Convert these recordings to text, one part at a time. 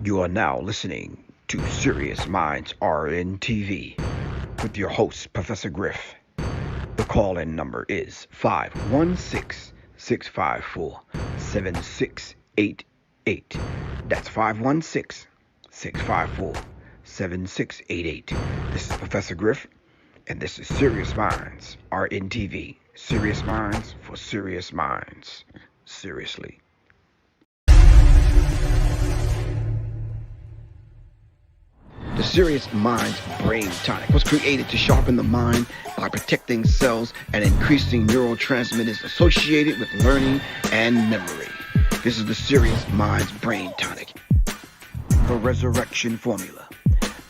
You are now listening to Serious Minds RNTV with your host, Professor Griff. The call-in number is 516-654-7688. That's 516-654-7688. This is Professor Griff, and this is Serious Minds RNTV. Serious Minds for Serious Minds. Seriously. The Serious Minds Brain Tonic was created to sharpen the mind by protecting cells and increasing neurotransmitters associated with learning and memory. This is the Serious Minds Brain Tonic. The Resurrection Formula.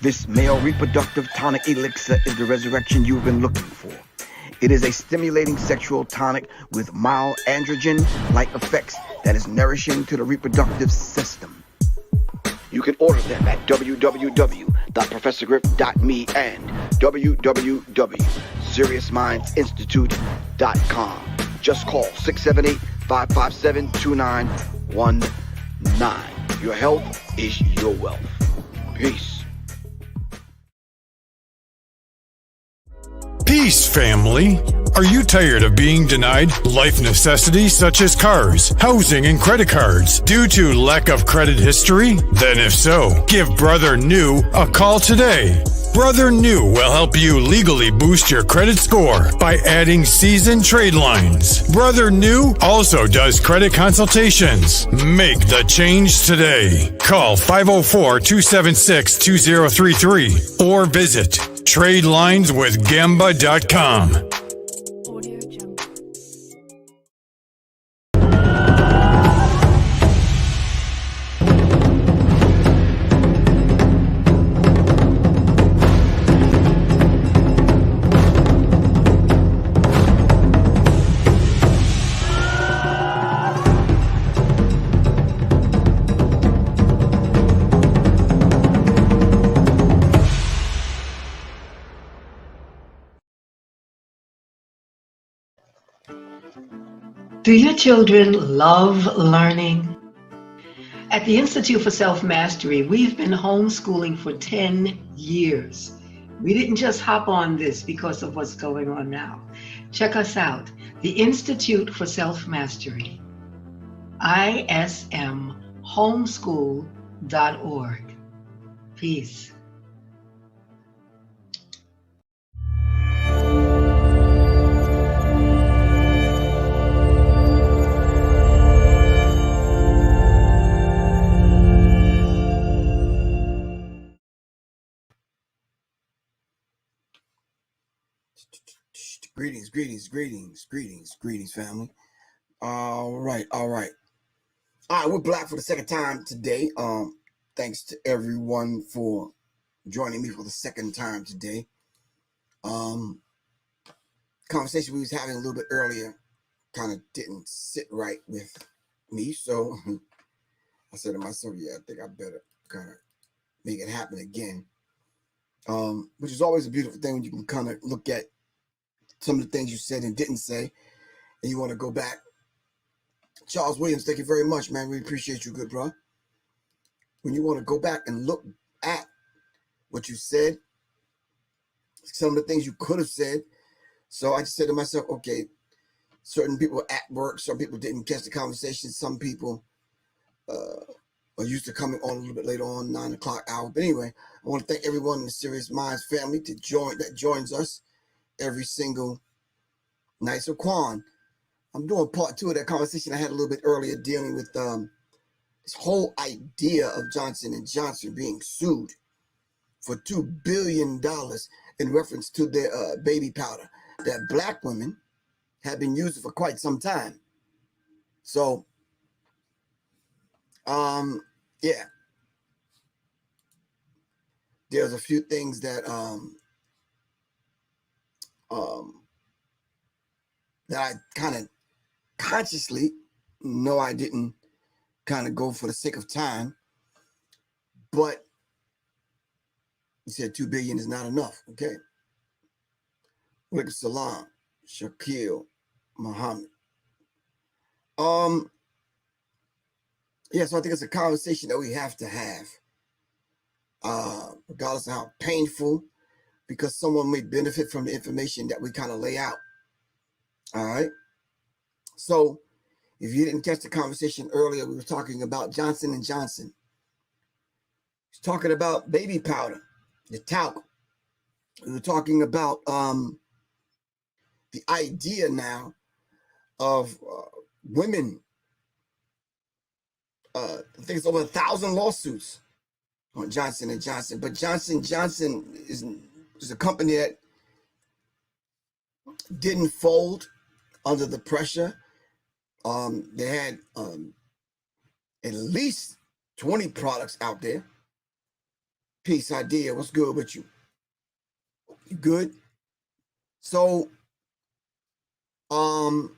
This male reproductive tonic elixir is the resurrection you've been looking for. It is a stimulating sexual tonic with mild androgen-like effects that is nourishing to the reproductive system. You can order them at www.professorgriff.me and www.seriousmindsinstitute.com. Just call 678-557-2919. Your health is your wealth. Peace. Peace, family. Are you tired of being denied life necessities such as cars, housing, and credit cards due to lack of credit history? Then if so, give Brother New a call today. Brother New will help you legally boost your credit score by adding seasoned trade lines. Brother New also does credit consultations. Make the change today. Call 504-276-2033 or visit TradelinesWithGamba.com. Do your children love learning? At the Institute for Self-Mastery, we've been homeschooling for 10 years. We didn't just hop on this because of what's going on now. Check us out, the Institute for Self-Mastery, ismhomeschool.org. Peace. Greetings, family. All right. We're back for the second time today. Thanks to everyone for joining me for the second time today. Conversation we was having a little bit earlier kind of didn't sit right with me, so I said to myself, I think I better kind of make it happen again. Which is always a beautiful thing when you can kind of look at some of the things you said and didn't say, and you want to go back. Charles Williams, thank you very much, man. We appreciate you, good bro. When you want to go back and look at what you said, some of the things you could have said. So I just said to myself, okay, certain people at work, some people didn't catch the conversation, some people are used to coming on a little bit later on, 9 o'clock hour. But anyway, I want to thank everyone in the Serious Minds family that joins us every single night. So Quan, I'm doing part 2 of that conversation I had a little bit earlier, dealing with this whole idea of Johnson & Johnson being sued for $2 billion in reference to their baby powder that black women have been using for quite some time. So, there's a few things that that I kind of consciously know I didn't kind of go for the sake of time, but you said 2 billion is not enough. Okay. Rick Salam, Shaquille Muhammad. So I think it's a conversation that we have to have. regardless of how painful, because someone may benefit from the information that we kind of lay out. All right. So if you didn't catch the conversation earlier, we were talking about Johnson and Johnson. He's talking about baby powder, the talc. We were talking about the idea now of women. I think it's over 1,000 lawsuits on Johnson and Johnson, but Johnson Johnson is a company that didn't fold under the pressure. They had at least 20 products out there. Peace, idea. What's good with you? You good? So, to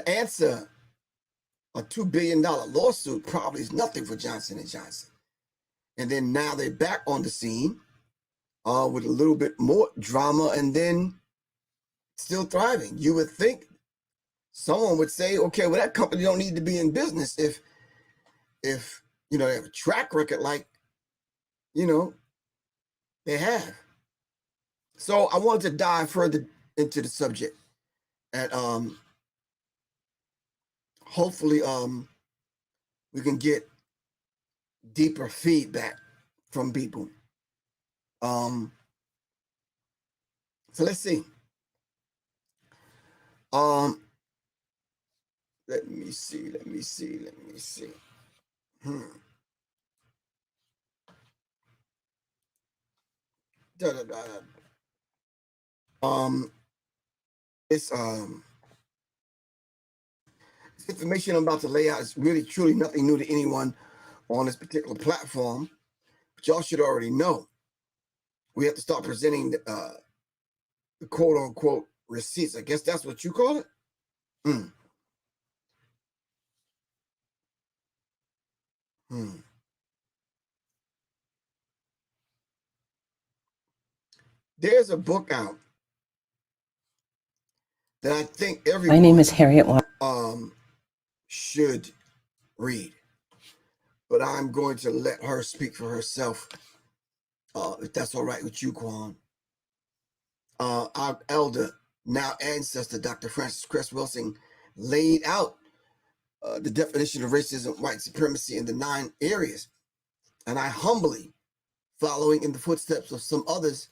answer a $2 billion lawsuit probably is nothing for Johnson and Johnson. And then now they're back on the scene with a little bit more drama and then still thriving. You would think someone would say, okay, well, that company don't need to be in business if you know, they have a track record like, you know, they have. So I wanted to dive further into the subject and hopefully we can get deeper feedback from people. So let's see. Let me see. This information I'm about to lay out is really truly nothing new to anyone on this particular platform, but y'all should already know. We have to start presenting the quote unquote receipts. I guess that's what you call it. There's a book out that I think everyone. My name is Harriet should read, but I'm going to let her speak for herself, if that's all right with you, Quan. Our elder, now ancestor, Dr. Francis Cress Wilson, laid out the definition of racism, white supremacy in the 9 areas, and I humbly, following in the footsteps of some others,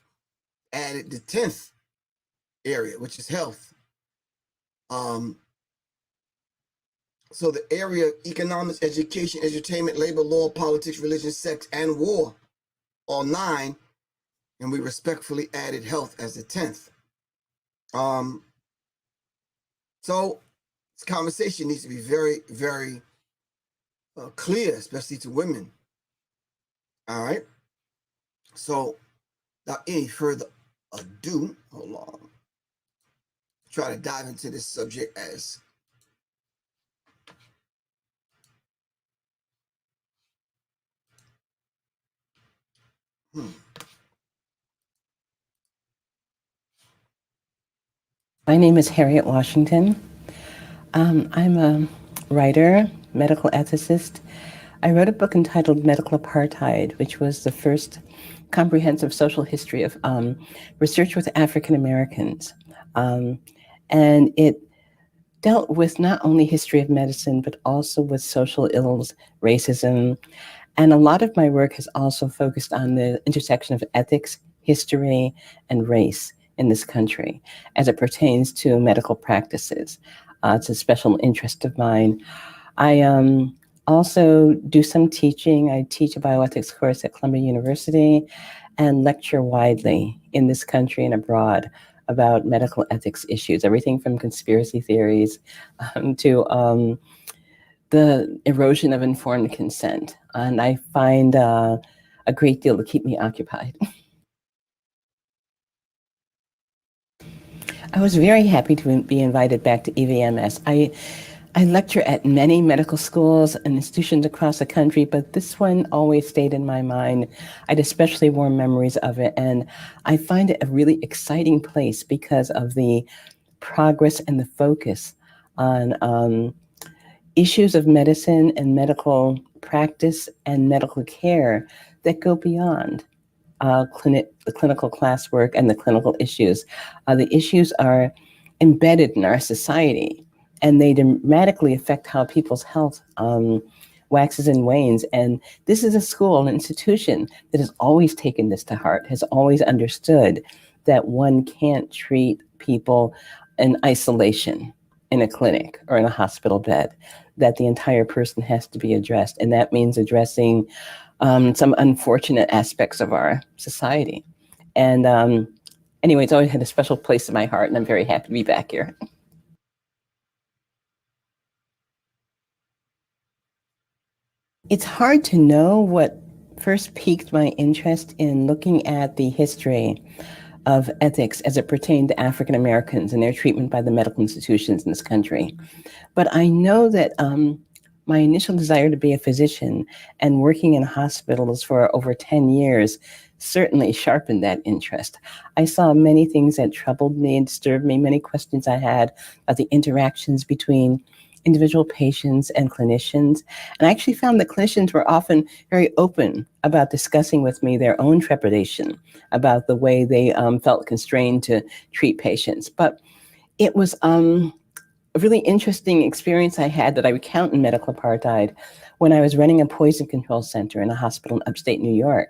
added the 10th area, which is health. So the area of economics, education, entertainment, labor, law, politics, religion, sex, and war, all 9, and we respectfully added health as the 10th. So this conversation needs to be very, very clear, especially to women. All right. So without any further ado, hold on. Try to dive into this subject as My name is Harriet Washington. I'm a writer, medical ethicist. I wrote a book entitled Medical Apartheid, which was the first comprehensive social history of research with African Americans. And it dealt with not only history of medicine, but also with social ills, racism. And a lot of my work has also focused on the intersection of ethics, history, and race in this country as it pertains to medical practices. It's a special interest of mine. I also do some teaching. I teach a bioethics course at Columbia University and lecture widely in this country and abroad about medical ethics issues, everything from conspiracy theories to the erosion of informed consent. And I find a great deal to keep me occupied. I was very happy to be invited back to EVMS. I lecture at many medical schools and institutions across the country, but this one always stayed in my mind. I had especially warm memories of it, and I find it a really exciting place because of the progress and the focus on issues of medicine and medical practice and medical care that go beyond the clinical classwork and the clinical issues. The issues are embedded in our society, and they dramatically affect how people's health waxes and wanes. And this is a school, an institution that has always taken this to heart, has always understood that one can't treat people in isolation in a clinic or in a hospital bed, that the entire person has to be addressed. And that means addressing some unfortunate aspects of our society. And anyway, it's always had a special place in my heart, and I'm very happy to be back here. It's hard to know what first piqued my interest in looking at the history of ethics as it pertained to African Americans and their treatment by the medical institutions in this country. But I know that my initial desire to be a physician and working in hospitals for over 10 years certainly sharpened that interest. I saw many things that troubled me and disturbed me, many questions I had about the interactions between individual patients and clinicians. And I actually found that clinicians were often very open about discussing with me their own trepidation about the way they felt constrained to treat patients. But it was a really interesting experience I had that I recount in Medical Apartheid when I was running a poison control center in a hospital in upstate New York.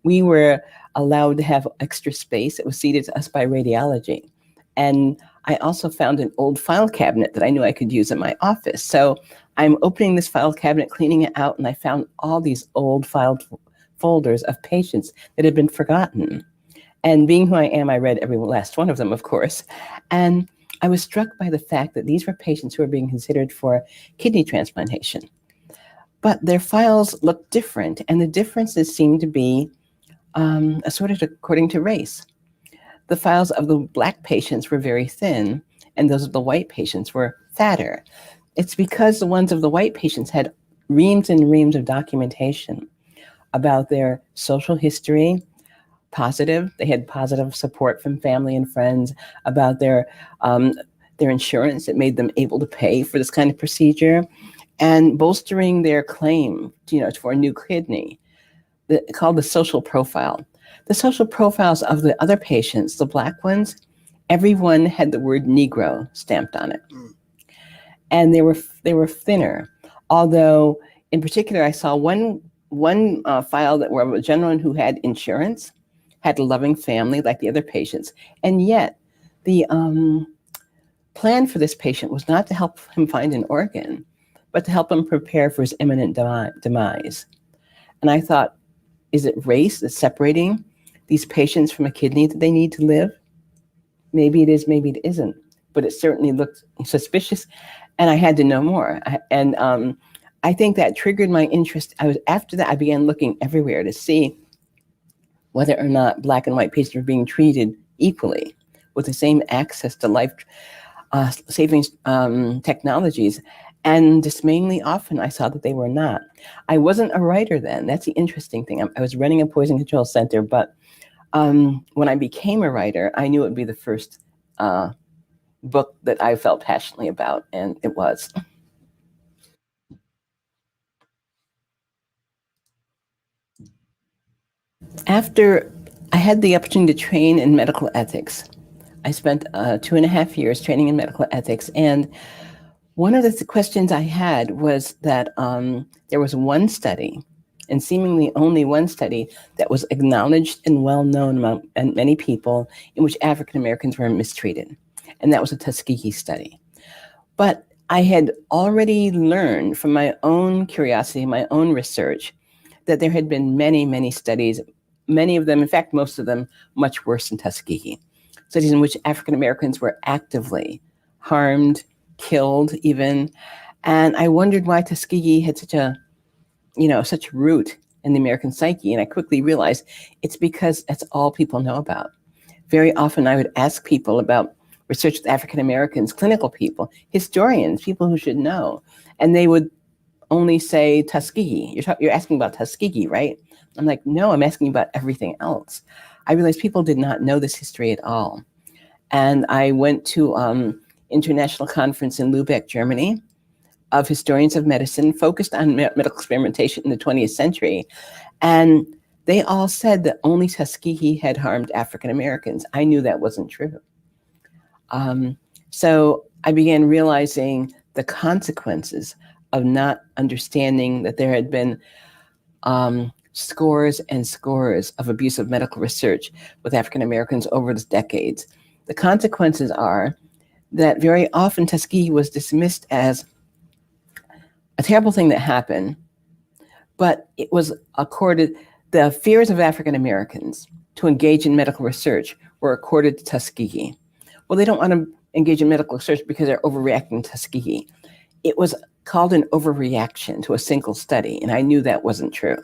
We were allowed to have extra space that was ceded to us by radiology. And I also found an old file cabinet that I knew I could use in my office. So I'm opening this file cabinet, cleaning it out, and I found all these old filed folders of patients that had been forgotten. And being who I am, I read every last one of them, of course. And I was struck by the fact that these were patients who were being considered for kidney transplantation. But their files looked different, and the differences seemed to be assorted according to race. The files of the Black patients were very thin, and those of the white patients were fatter. It's because the ones of the white patients had reams and reams of documentation about their social history, positive. They had positive support from family and friends about their insurance that made them able to pay for this kind of procedure, and bolstering their claim, for a new kidney, called the social profile. The social profiles of the other patients, the Black ones, everyone had the word Negro stamped on it, and they were thinner. Although, in particular, I saw one file that were a gentleman who had insurance, had a loving family like the other patients, and yet the plan for this patient was not to help him find an organ, but to help him prepare for his imminent demise. And I thought, is it race that's separating these patients from a kidney that they need to live? Maybe it is, maybe it isn't, but it certainly looked suspicious, and I had to know more. I think that triggered my interest. After that, I began looking everywhere to see whether or not Black and white patients were being treated equally with the same access to life-saving technologies. And dismayingly often, I saw that they were not. I wasn't a writer then. That's the interesting thing. I was running a poison control center, but when I became a writer, I knew it would be the first book that I felt passionately about, and it was. After I had the opportunity to train in medical ethics, I spent 2.5 years training in medical ethics, and one of the questions I had was that there was one study, and seemingly only one study, that was acknowledged and well known among many people, in which African Americans were mistreated, and that was a Tuskegee study. But I had already learned from my own curiosity, my own research, that there had been many, many studies, many of them, in fact, most of them, much worse than Tuskegee, studies in which African Americans were actively harmed, killed even. And I wondered why Tuskegee had such root in the American psyche. And I quickly realized it's because that's all people know about. Very often I would ask people about research with African Americans, clinical people, historians, people who should know. And they would only say Tuskegee. You're asking about Tuskegee, right? I'm like, no, I'm asking about everything else. I realized people did not know this history at all. And I went to international conference in Lubeck, Germany, of historians of medicine focused on medical experimentation in the 20th century. And They all said that only Tuskegee had harmed African Americans. I knew that wasn't true. So I began realizing the consequences of not understanding that there had been scores and scores of abusive medical research with African Americans over the decades. The consequences are that very often Tuskegee was dismissed as a terrible thing that happened, but it was accorded, the fears of African Americans to engage in medical research were accorded to Tuskegee. Well, they don't want to engage in medical research because they're overreacting to Tuskegee. It was called an overreaction to a single study, and I knew that wasn't true.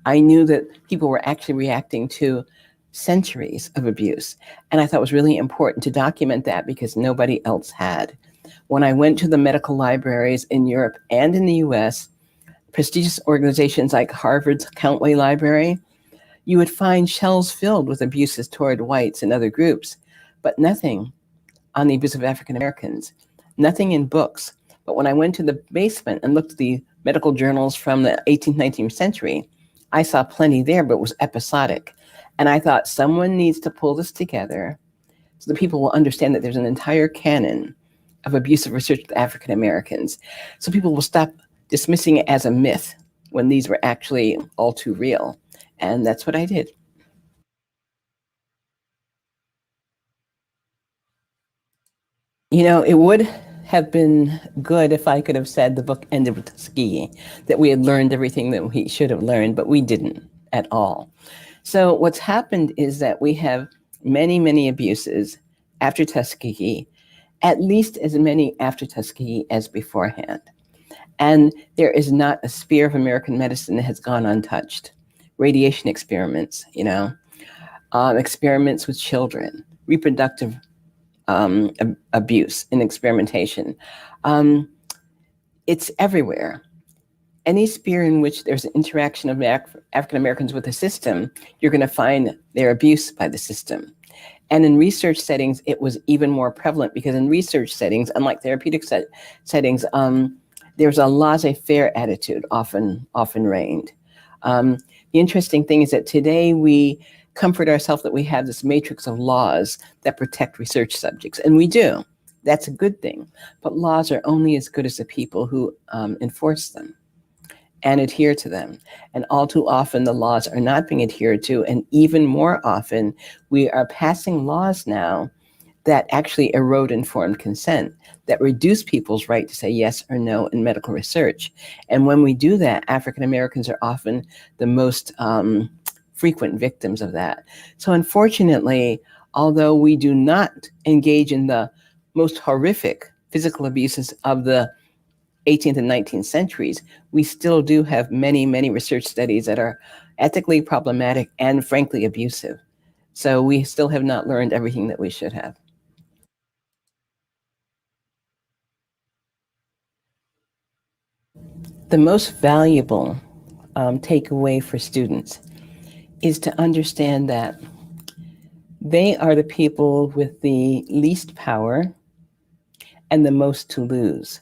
I knew that people were actually reacting to centuries of abuse, and I thought it was really important to document that because nobody else had. When I went to the medical libraries in Europe and in the US, prestigious organizations like Harvard's Countway Library, you would find shelves filled with abuses toward whites and other groups, but nothing on the abuse of African Americans, nothing in books. But when I went to the basement and looked at the medical journals from the 18th, 19th century, I saw plenty there, but it was episodic. And I thought someone needs to pull this together so that people will understand that there's an entire canon of abusive research with African Americans. So people will stop dismissing it as a myth when these were actually all too real. And that's what I did. You know, it would have been good if I could have said the book ended with Tuskegee, that we had learned everything that we should have learned, but we didn't at all. So what's happened is that we have many, many abuses after Tuskegee, at least as many after Tuskegee as beforehand. And there is not a sphere of American medicine that has gone untouched. Radiation experiments, experiments with children, reproductive abuse and experimentation. It's everywhere. Any sphere in which there's an interaction of African Americans with the system, you're going to find their abuse by the system. And in research settings, it was even more prevalent because in research settings, unlike therapeutic settings, there's a laissez-faire attitude often reigned. The interesting thing is that today we comfort ourselves that we have this matrix of laws that protect research subjects, and we do. That's a good thing. But laws are only as good as the people who enforce them and adhere to them. And all too often, the laws are not being adhered to, and even more often, we are passing laws now that actually erode informed consent, that reduce people's right to say yes or no in medical research. And when we do that, African Americans are often the most frequent victims of that. So unfortunately, although we do not engage in the most horrific physical abuses of the 18th and 19th centuries, we still do have many, many research studies that are ethically problematic and frankly abusive. So we still have not learned everything that we should have. The most valuable takeaway for students is to understand that they are the people with the least power and the most to lose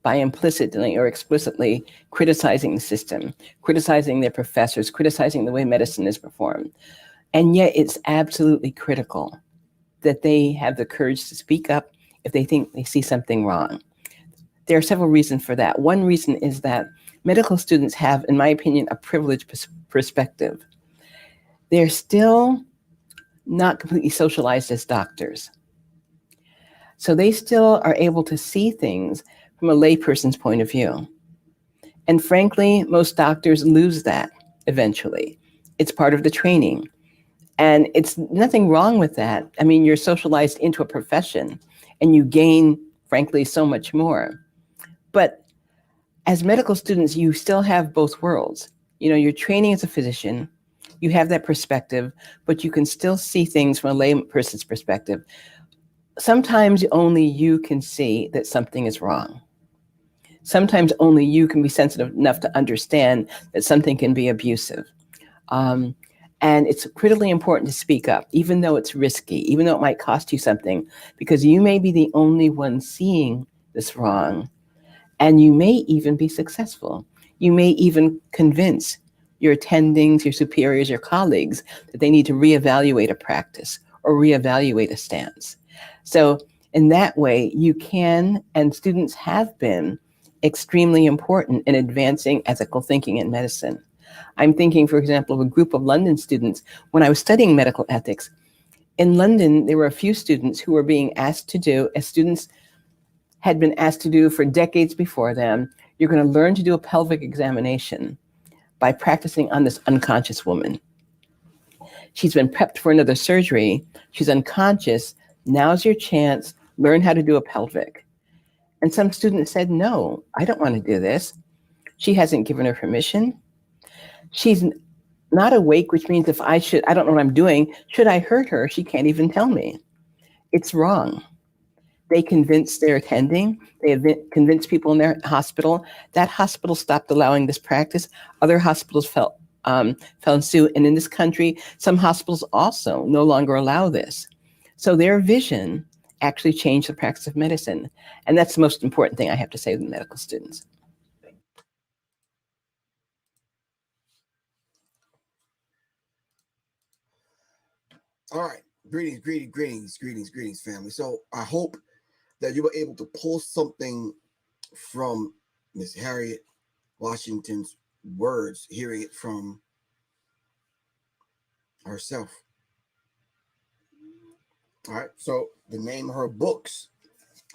by implicitly or explicitly criticizing the system, criticizing their professors, criticizing the way medicine is performed. And yet it's absolutely critical that they have the courage to speak up if they think they see something wrong. There are several reasons for that. One reason is that medical students have, in my opinion, a privileged perspective. They're still not completely socialized as doctors. So they still are able to see things from a layperson's point of view. And frankly, most doctors lose that eventually. It's part of the training. And it's nothing wrong with that. I mean, you're socialized into a profession and you gain, frankly, so much more. But as medical students, you still have both worlds. You're training as a physician, you have that perspective, but you can still see things from a layperson's perspective. Sometimes only you can see that something is wrong. Sometimes only you can be sensitive enough to understand that something can be abusive. And it's critically important to speak up, even though it's risky, even though it might cost you something, because you may be the only one seeing this wrong. And you may even be successful. You may even convince your attendings, your superiors, your colleagues, that they need to reevaluate a practice or reevaluate a stance. So in that way, you can, and students have been, extremely important in advancing ethical thinking in medicine. I'm thinking, for example, of a group of London students. When I was studying medical ethics, in London, there were a few students who were being asked to do, as students had been asked to do for decades before them, you're going to learn to do a pelvic examination by practicing on this unconscious woman. She's been prepped for another surgery. She's unconscious. Now's your chance. Learn how to do a pelvic. And some students said, no, I don't want to do this. She hasn't given her permission. She's not awake, which means if I don't know what I'm doing. Should I hurt her? She can't even tell me. It's wrong. They convinced their attending. They convinced people in their hospital. That hospital stopped allowing this practice. Other hospitals fell in suit. And in this country, some hospitals also no longer allow this. So their vision actually changed the practice of medicine. And that's the most important thing I have to say to medical students. All right. Greetings, family. So I hope that you were able to pull something from Miss Harriet Washington's words, hearing it from herself. All right. So the name of her books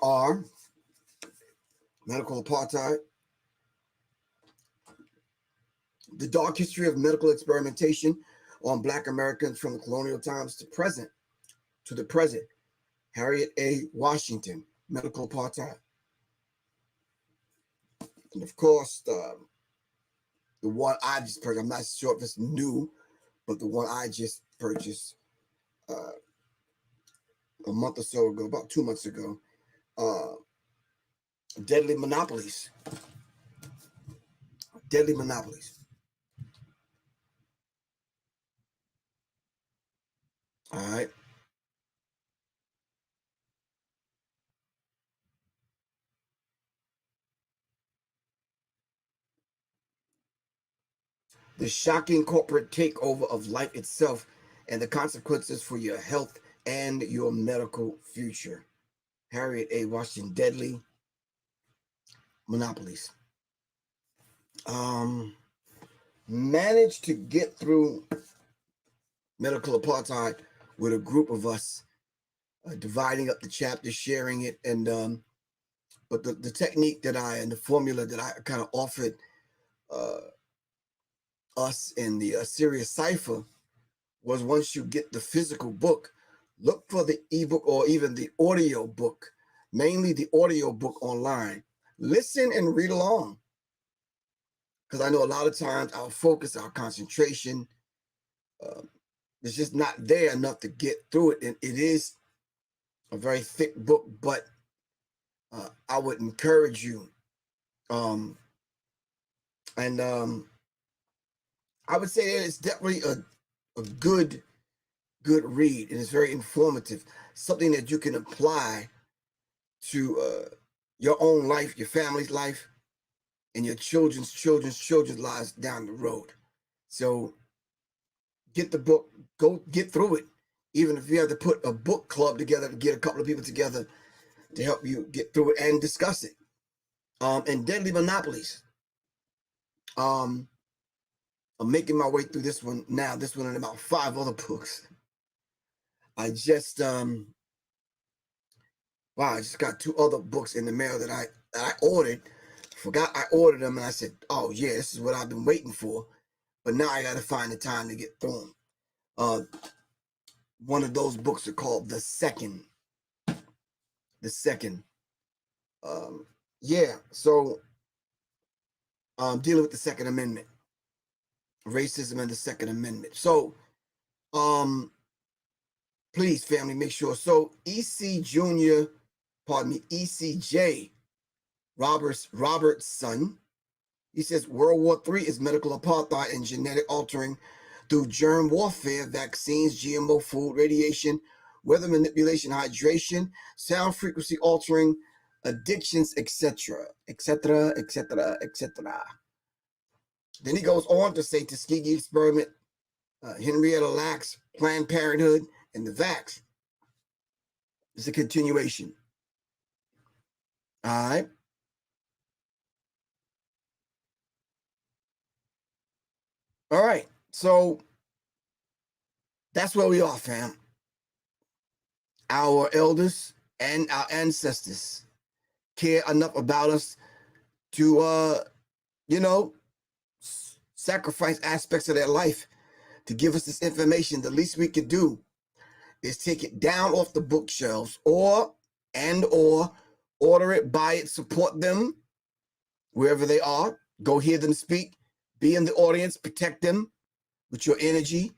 are Medical Apartheid, The Dark History of Medical Experimentation on Black Americans from the Colonial Times to the present. Harriet A. Washington, Medical Apartheid. And of course, the one I just purchased, I'm not sure if it's new, but the one I just purchased a month or so ago, about 2 months ago, Deadly Monopolies. Deadly Monopolies. All right. The shocking corporate takeover of life itself and the consequences for your health and your medical future. Harriet A. Washington, Deadly Monopolies. Managed to get through Medical Apartheid with a group of us, dividing up the chapter, sharing it, and but the technique and the formula that I kind of offered us in the Serious Cipher was, once you get the physical book, look for the ebook or even the audio book, mainly the audio book online. Listen and read along. Because I know a lot of times our focus, our concentration, is just not there enough to get through it. And it is a very thick book, but I would encourage you. I would say that it's definitely a good read, and it's very informative. Something that you can apply to your own life, your family's life, and your children's lives down the road. So get the book, go get through it. Even if you have to put a book club together to get a couple of people together to help you get through it and discuss it. And Deadly Monopolies. I'm making my way through this one now. This one and about 5 other books. I just I just got 2 other books in the mail that I ordered. Forgot I ordered them, and I said, oh yeah, this is what I've been waiting for. But now I got to find the time to get through them. One of those books are called The Second. So dealing with the Second Amendment, racism and the Second Amendment. So please, family, make sure. So ECJ Robert's son, he says World War III is medical apartheid and genetic altering through germ warfare, vaccines, GMO food, radiation, weather manipulation, hydration, sound frequency altering, addictions, etc. Then he goes on to say Tuskegee experiment, Henrietta Lacks, Planned Parenthood, and the vax. It's a continuation. All right. All right. So that's where we are, fam. Our elders and our ancestors care enough about us to, sacrifice aspects of their life to give us this information. The least we could do is take it down off the bookshelves or order it, buy it, support them wherever they are. Go hear them speak, be in the audience, protect them with your energy,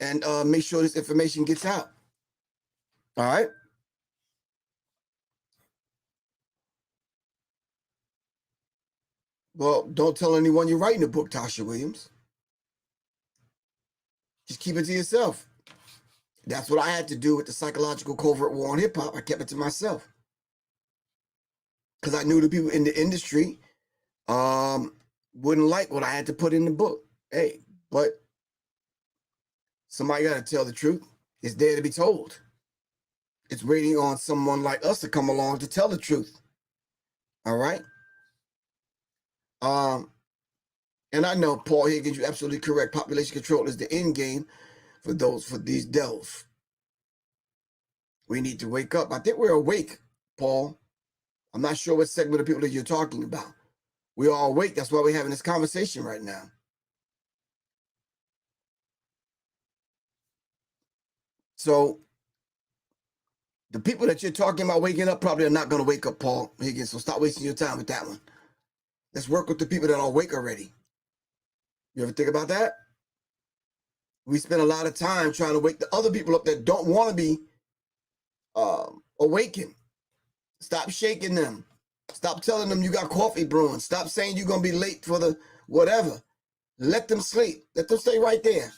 and make sure this information gets out. All right. Well, don't tell anyone you're writing a book, Tasha Williams. Just keep it to yourself. That's what I had to do with the psychological covert war on hip hop. I kept it to myself because I knew the people in the industry wouldn't like what I had to put in the book. Hey, but somebody got to tell the truth. It's there to be told. It's waiting on someone like us to come along to tell the truth. All right. And I know, Paul Higgins, you're absolutely correct. Population control is the end game for these devils. We need to wake up. I think we're awake, Paul. I'm not sure what segment of people that you're talking about. We're all awake. That's why we're having this conversation right now. So the people that you're talking about waking up probably are not going to wake up, Paul Higgins. So stop wasting your time with that one. Let's work with the people that are awake already. You ever think about that? We spend a lot of time trying to wake the other people up that don't want to be awakened. Stop shaking them. Stop telling them you got coffee brewing. Stop saying you're going to be late for the whatever. Let them sleep. Let them stay right there.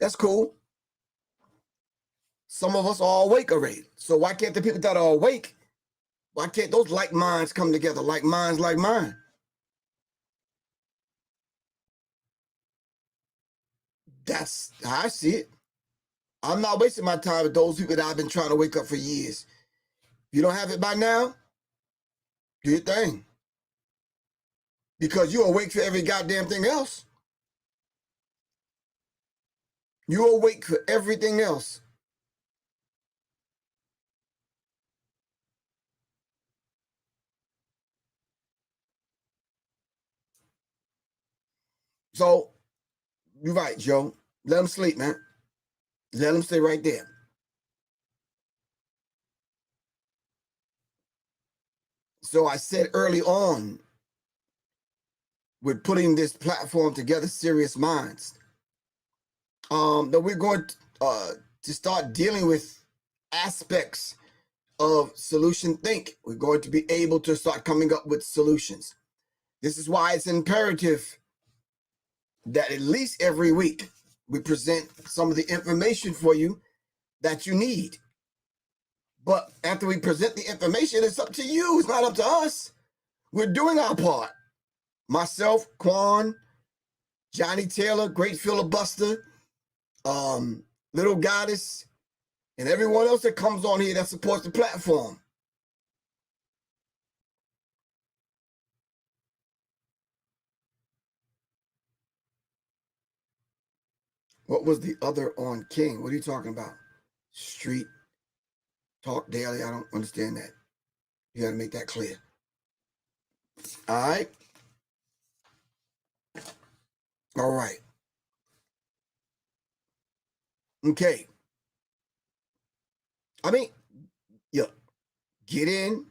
That's cool. Some of us are awake already. So why can't the people that are awake, why can't those like minds come together? Like minds like mine. That's how I see it. I'm not wasting my time with those people that I've been trying to wake up for years. If you don't have it by now, do your thing. Because you're awake for every goddamn thing else. You're awake for everything else. So, you're right, Joe. Let them sleep, man. Let them stay right there. So I said early on, with putting this platform together, Serious Minds, that we're going to start dealing with aspects of solution think. We're going to be able to start coming up with solutions. This is why it's imperative that at least every week we present some of the information for you that you need. But after we present the information, it's up to you. It's not up to us. We're doing our part. Myself, Quan, Johnny Taylor, Great Filibuster, Little Goddess, and everyone else that comes on here that supports the platform. What was the other on King? What are you talking about? Street Talk Daily? I don't understand that. You got to make that clear. All right. All right. Okay. I mean, yeah, get in,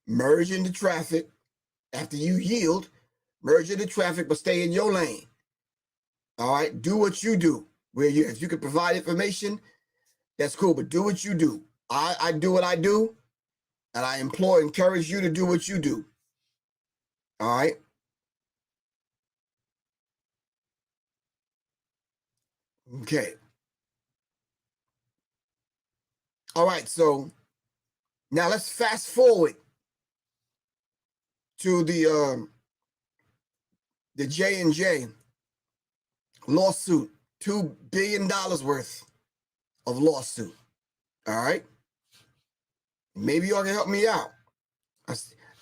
merge into traffic. After you yield, merge into traffic, but stay in your lane. All right. Do what you do. If you can provide information, that's cool, but do what you do. I do what I do, and I encourage you to do what you do. All right. Okay. All right. So now let's fast forward to the the J&J lawsuit, $2 billion worth of lawsuit. All right? Maybe y'all can help me out.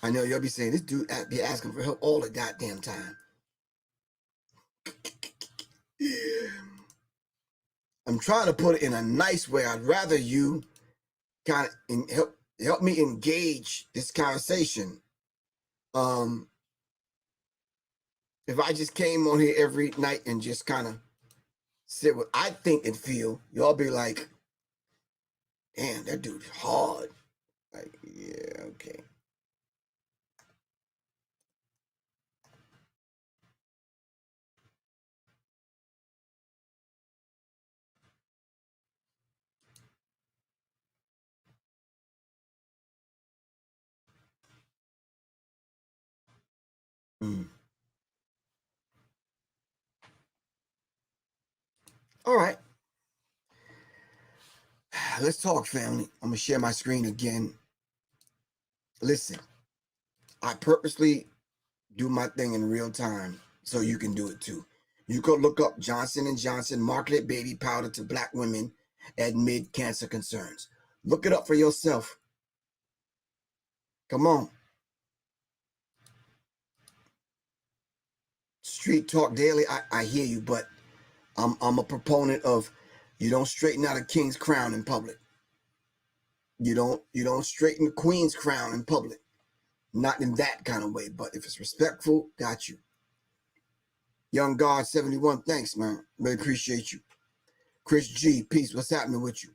I know y'all be saying, this dude be asking for help all the goddamn time. I'm trying to put it in a nice way. I'd rather you kind of help me engage this conversation. If I just came on here every night and just kind of sit what I think and feel, y'all be like, damn, that dude's hard. Like, yeah, okay. All right. Let's talk, family. I'm going to share my screen again. Listen, I purposely do my thing in real time so you can do it too. You could look up Johnson & Johnson marketed baby powder to Black women amid cancer concerns. Look it up for yourself. Come on. Street Talk Daily, I hear you, but I'm a proponent of you don't straighten out a king's crown in public. You don't straighten the queen's crown in public. Not in that kind of way, but if it's respectful, got you. Young God 71, thanks, man. Really appreciate you. Chris G, peace. What's happening with you?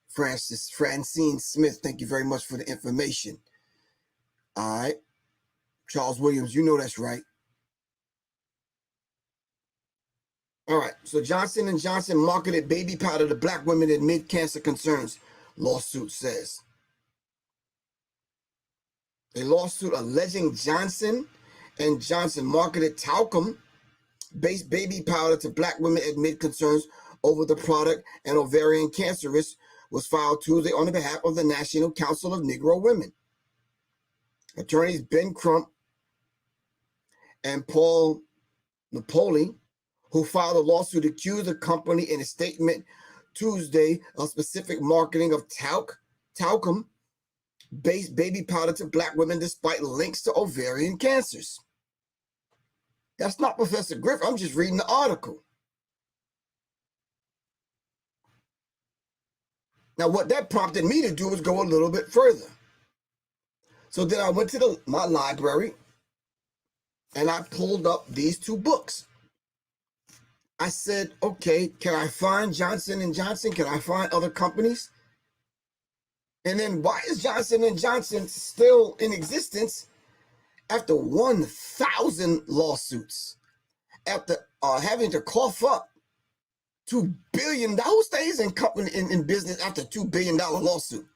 Francine Smith, thank you very much for the information. All right. Charles Williams, you know that's right. All right. So Johnson & Johnson marketed baby powder to Black women amid cancer concerns, lawsuit says. A lawsuit alleging Johnson & Johnson marketed talcum-based baby powder to Black women amid concerns over the product and ovarian cancer risk was filed Tuesday on behalf of the National Council of Negro Women. Attorneys Ben Crump and Paul Napoli, who filed a lawsuit, accused the company in a statement Tuesday of specific marketing of talcum-based baby powder to Black women despite links to ovarian cancers. That's not Professor Griff. I'm just reading the article. Now, what that prompted me to do was go a little bit further. So then I went to my library and I pulled up these two books. I said, okay, can I find Johnson & Johnson? Can I find other companies? And then why is Johnson & Johnson still in existence after 1,000 lawsuits? After having to cough up $2 billion? Who stays in business after $2 billion lawsuit?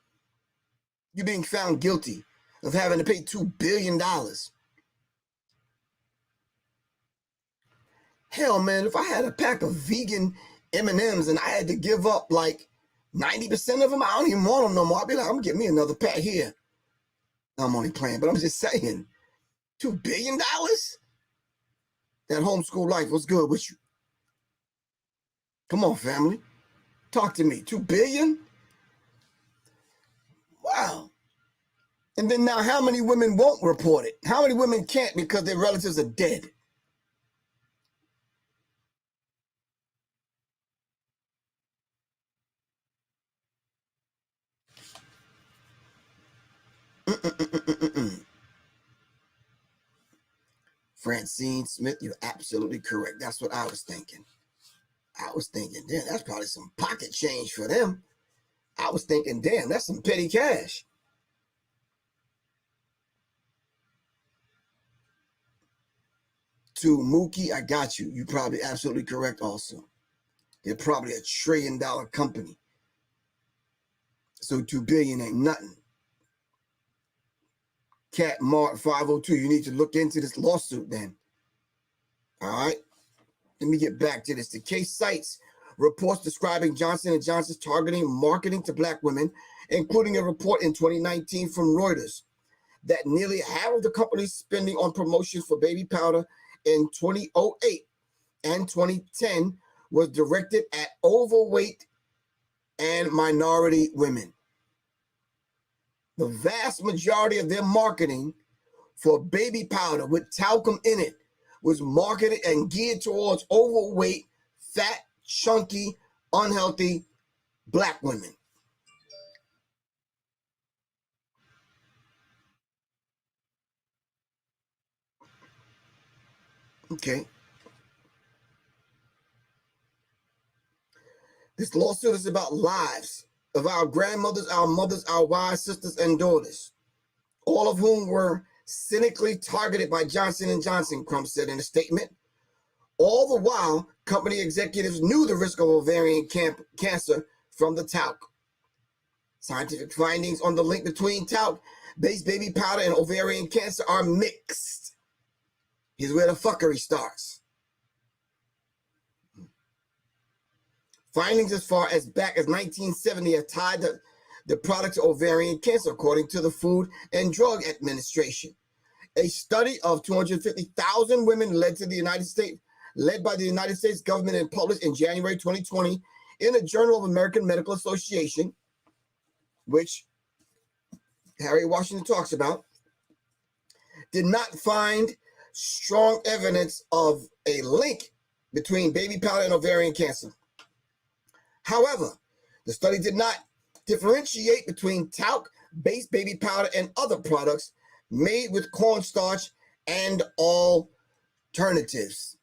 You're being found guilty of having to pay $2 billion. Hell, man, if I had a pack of vegan M&Ms and I had to give up like 90% of them, I don't even want them no more. I'd be like, I'm gonna get me another pack here. I'm only playing, but I'm just saying, $2 billion? That homeschool life was good with you. Come on, family. Talk to me. $2 billion? Wow. And then now how many women won't report it? How many women can't because their relatives are dead? Francine Smith, you're absolutely correct. That's what I was thinking. I was thinking, damn, that's probably some pocket change for them. I was thinking, damn, that's some petty cash. To Mookie, I got you. You're probably absolutely correct also. They're probably $1 trillion company. So $2 billion ain't nothing. Cat Mart 502, you need to look into this lawsuit then. All right. Let me get back to this. The case cites reports describing Johnson & Johnson's targeting marketing to Black women, including a report in 2019 from Reuters that nearly half of the company's spending on promotions for baby powder in 2008 and 2010 was directed at overweight and minority women. The vast majority of their marketing for baby powder with talcum in it was marketed and geared towards overweight, fat, chunky, unhealthy Black women. Okay. This lawsuit is about lives of our grandmothers, our mothers, our wives, sisters, and daughters, all of whom were cynically targeted by Johnson & Johnson, Crump said in a statement. All the while, company executives knew the risk of ovarian cancer from the talc. Scientific findings on the link between talc-based baby powder and ovarian cancer are mixed. Here's where the fuckery starts. Findings as far as back as 1970 have tied the product to ovarian cancer, according to the Food and Drug Administration. A study of 250,000 women led by the United States government and published in January 2020 in the Journal of American Medical Association, which Harriet Washington talks about, did not find strong evidence of a link between baby powder and ovarian cancer. However, the study did not differentiate between talc-based baby powder and other products made with cornstarch and alternatives.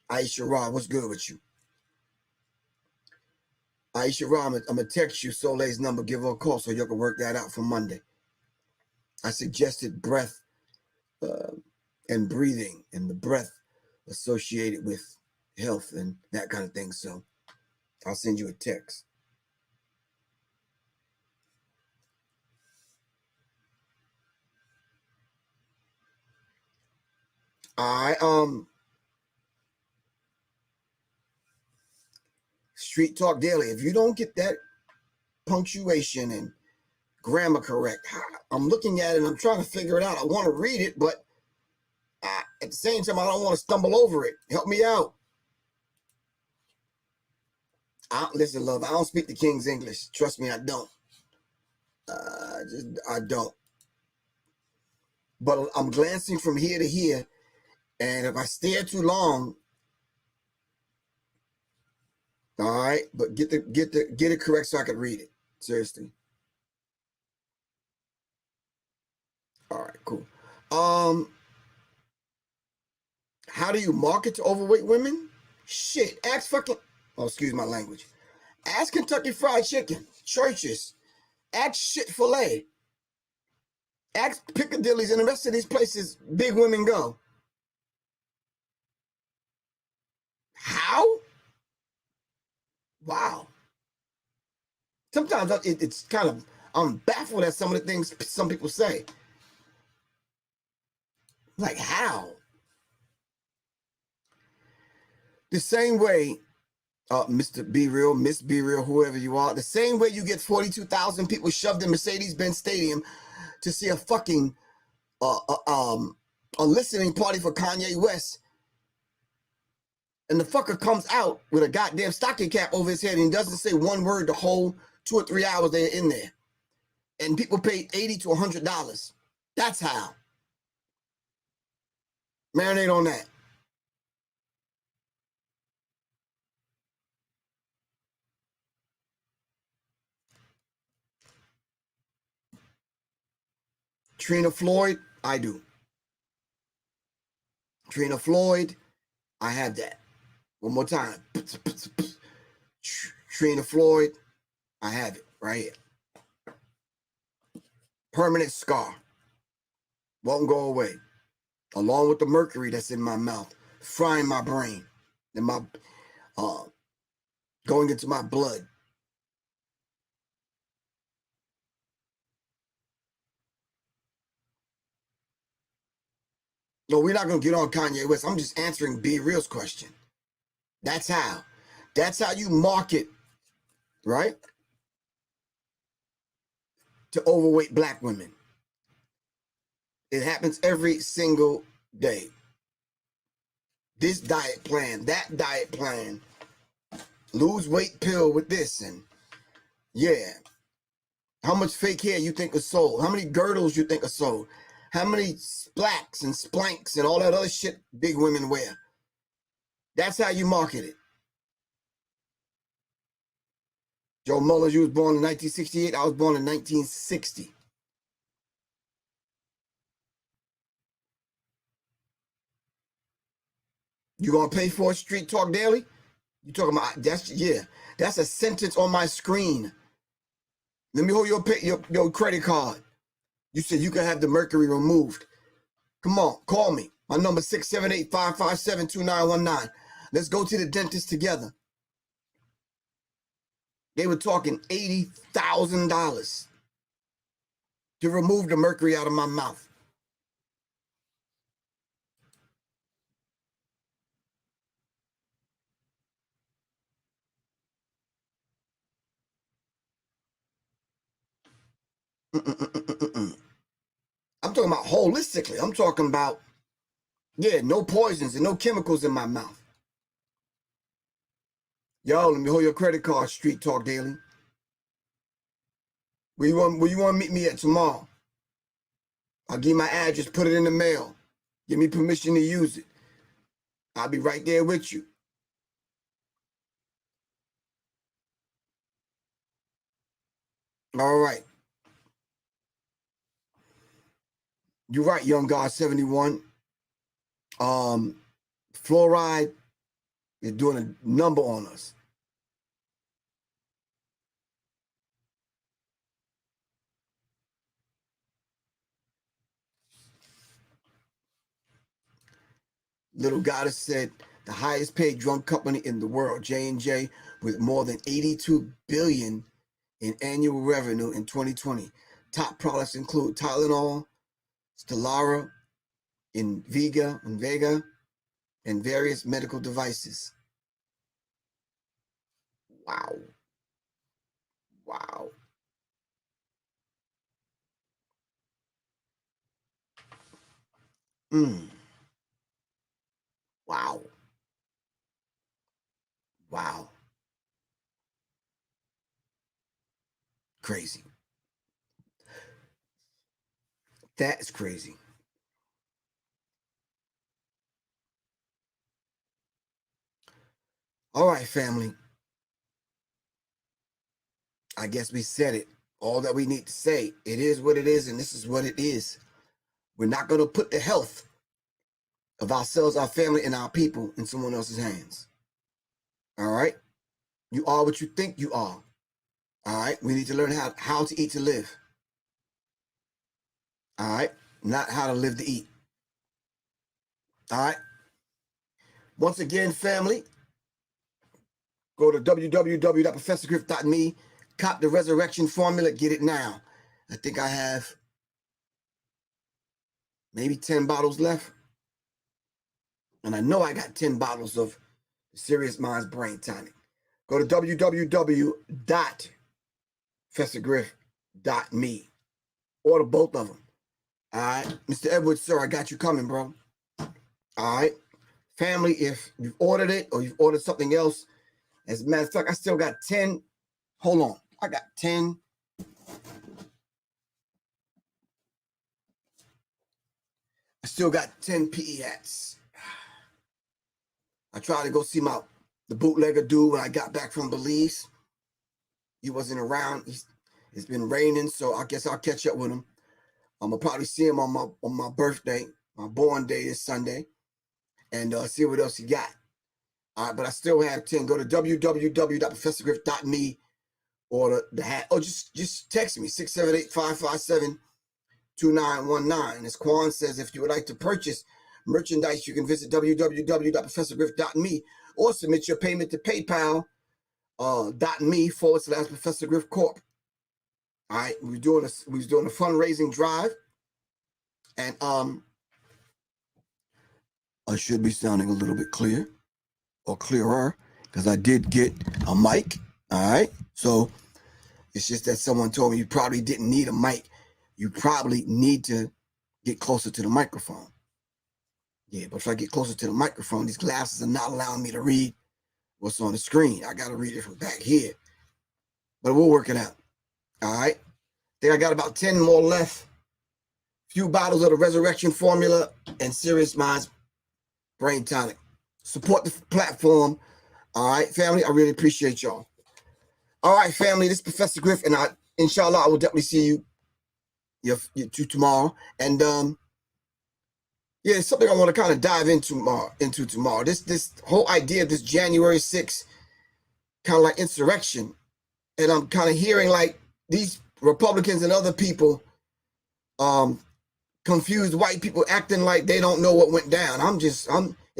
Aisha Ra, what's good with you? Aisha Ra, I'm going to text you Soleil's number, give her a call so you can work that out for Monday. I suggested breath and breathing and the breath associated with health and that kind of thing. So I'll send you a text. Street Talk Daily. If you don't get that punctuation and grammar correct, I'm looking at it and I'm trying to figure it out. I want to read it, but at the same time, I don't want to stumble over it. Help me out. Listen, love, I don't speak the King's English. Trust me, I don't. I don't. But I'm glancing from here to here, and if I stare too long, all right, but get it correct so I can read it. Seriously. All right, cool. How do you market to overweight women? Shit, ask fucking, oh, excuse my language. Ask Kentucky Fried Chicken, churches, ask Chick-fil-A, ask Piccadilly's and the rest of these places big women go. How? Wow. Sometimes it's kind of, I'm baffled at some of the things some people say. Like, how? The same way, Mr. Be Real, Miss Be Real, whoever you are, the same way you get 42,000 people shoved in Mercedes-Benz Stadium to see a fucking a listening party for Kanye West, and the fucker comes out with a goddamn stocking cap over his head and doesn't say one word the whole 2 or 3 hours they're in there, and people pay $80 to $100. That's how. Marinate on that. Trina Floyd, I do. Trina Floyd, I have that. One more time. Trina Floyd, I have it right here. Permanent scar. Won't go away. Along with the mercury that's in my mouth, frying my brain and my going into my blood. No, we're not gonna get on Kanye West. I'm just answering B Real's question. That's how. That's how you market, right? To overweight black women. It happens every single day. This diet plan, that diet plan, lose weight pill with this, and yeah. How much fake hair you think is sold? How many girdles you think are sold? How many splacks and splanks and all that other shit big women wear? That's how you market it. Joe Mullins, you was born in 1968. I was born in 1960. You gonna pay for it, Street Talk Daily? You talking about, that's, yeah. That's a sentence on my screen. Let me hold your credit card. You said you can have the mercury removed. Come on, call me. My number 678-557-2919. Let's go to the dentist together. They were talking $80,000 to remove the mercury out of my mouth. I'm talking about holistically. I'm talking about, yeah, no poisons and no chemicals in my mouth. Yo, let me hold your credit card, Street Talk Daily. Where you want to meet me at tomorrow? I'll give you my address, put it in the mail. Give me permission to use it. I'll be right there with you. All right. You're right, Young God 71. Fluoride is doing a number on us. Little Goddess said the highest paid drug company in the world, J&J, with more than $82 billion in annual revenue in 2020. Top products include Tylenol, Stelara, Invega, and various medical devices. Wow. Wow. Wow. Wow. Crazy. That is crazy. All right, family. I guess we said it. All that we need to say. It is what it is, and this is what it is. We're not going to put the health of ourselves, our family, and our people in someone else's hands. All right? You are what you think you are. All right? We need to learn how to eat to live. All right? Not how to live to eat. All right? Once again, family, go to www.professorgriff.me, cop the resurrection formula, get it now. I think I have maybe 10 bottles left. And I know I got 10 bottles of the Serious Minds Brain Tonic. Go to www.professorgriff.me. Order both of them. All right? Mr. Edwards, sir, I got you coming, bro. All right? Family, if you've ordered it or you've ordered something else, as a matter of fact, I still got 10. Hold on. I got 10. I still got 10 PE hats. I tried to go see the bootlegger dude when I got back from Belize. He wasn't around. It's been raining, so I guess I'll catch up with him. I'm gonna probably see him on my birthday, my born day is Sunday, and see what else he got. All right, but I still have 10. Go to www.professorgriff.me or the hat. Oh, just text me 678-557-2919. As Quan says, if you would like to purchase merchandise, you can visit www.professorgriff.me or submit your payment to paypal.me/Professor Griff Corp. All right, we was doing a fundraising drive, and I should be sounding a little bit clear or clearer because I did get a mic. All right, so it's just that someone told me you probably didn't need a mic. You probably need to get closer to the microphone. Yeah, but if I get closer to the microphone, these glasses are not allowing me to read what's on the screen. I got to read it from back here. But we'll work it out. All right. I think I got about 10 more left. Few bottles of the Resurrection Formula and Serious Minds Brain Tonic. Support the platform. All right, family. I really appreciate y'all. All right, family. This is Professor Griff, and inshallah, I will definitely see you tomorrow. And yeah, it's something I want to kind of dive into tomorrow. This whole idea of this January 6th kind of like insurrection, and I'm kind of hearing like these Republicans and other people confused white people acting like they don't know what went down. It's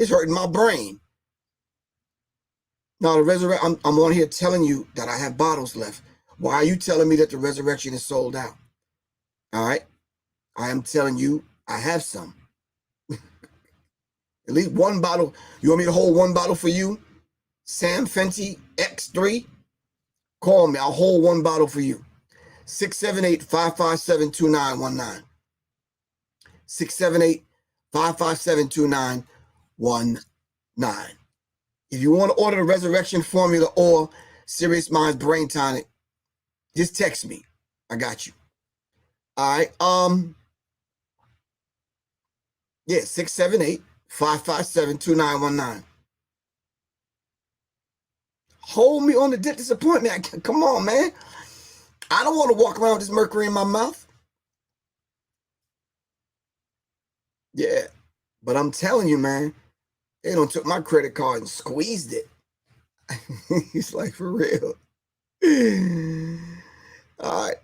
hurting my brain. Now I'm on here telling you that I have bottles left. Why are you telling me that the resurrection is sold out? All right, I am telling you I have some. At least one bottle. You want me to hold one bottle for you? Sam Fenty X3? Call me. I'll hold one bottle for you. 678-557-2919. 678-557-2919. If you want to order the Resurrection Formula or Serious Minds Brain Tonic, just text me. I got you. All right. Yeah, 678-557-2919. Hold me on the dentist appointment. Come on, man. I don't want to walk around with this mercury in my mouth. Yeah, but I'm telling you, man, they done took my credit card and squeezed it. He's like, for real. All right.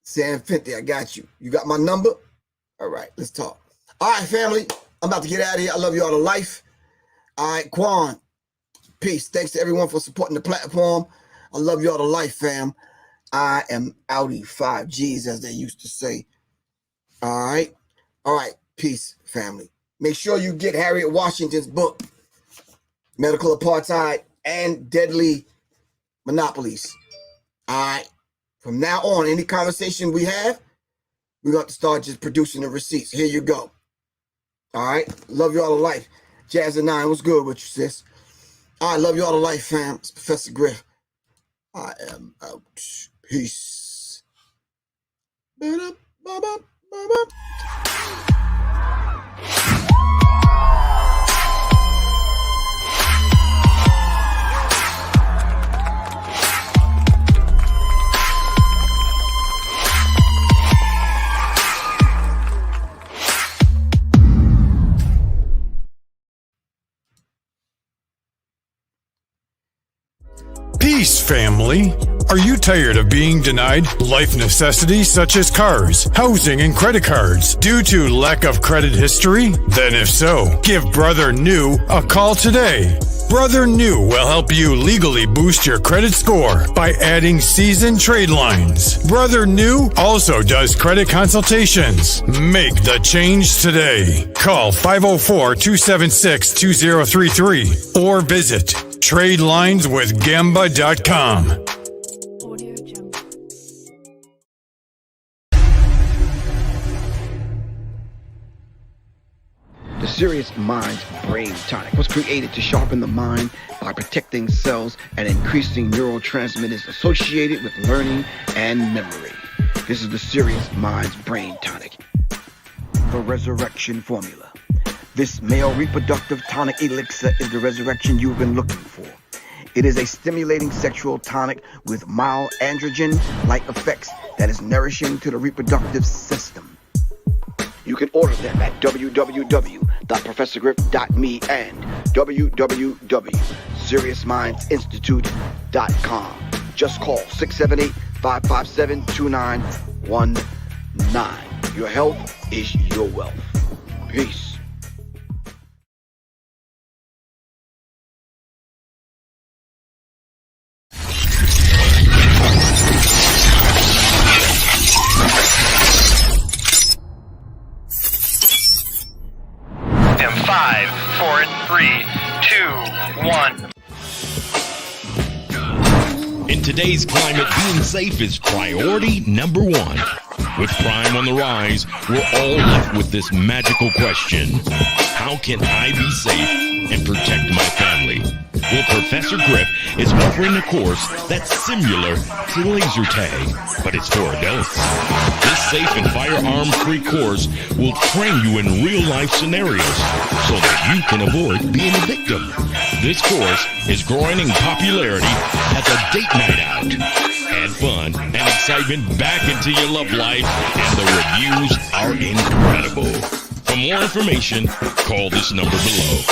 Sam Fenty, I got you. You got my number? All right, let's talk. All right, family. I'm about to get out of here. I love you all to life. All right, Quan. Peace. Thanks to everyone for supporting the platform. I love you all to life, fam. I am outie 5Gs, as they used to say. All right. All right. Peace, family. Make sure you get Harriet Washington's book, Medical Apartheid and Deadly Monopolies. All right. From now on, any conversation we have, we're going to start just producing the receipts. Here you go. All right. Love you all to life. Jazz and Nine, what's good with you, sis? All right. Love you all to life, fam. It's Professor Griff. I am out. Peace. Peace, family. Are you tired of being denied life necessities such as cars, housing, and credit cards due to lack of credit history? Then if so, give Brother New a call today. Brother New will help you legally boost your credit score by adding seasoned trade lines. Brother New also does credit consultations. Make the change today. Call 504-276-2033 or visit TradelinesWithGamba.com. The Serious Minds Brain Tonic was created to sharpen the mind by protecting cells and increasing neurotransmitters associated with learning and memory. This is the Serious Minds Brain Tonic. The Resurrection Formula. This male reproductive tonic elixir is the resurrection you've been looking for. It is a stimulating sexual tonic with mild androgen-like effects that is nourishing to the reproductive system. You can order them at www.professorgriff.me www.professorgriff.me and www.seriousmindsinstitute.com. Just call 678-557-2919. Your health is your wealth. Peace. In 5, 4, 3, 2, 1. In today's climate, being safe is priority number one. With crime on the rise, we're all left with this magical question: how can I be safe and protect my family? Well, Professor Griff is offering a course that's similar to laser tag, but it's for adults. This safe and firearm-free course will train you in real-life scenarios so that you can avoid being a victim. This course is growing in popularity as a date night out. Add fun and excitement back into your love life, and the reviews are incredible. For more information, call this number below.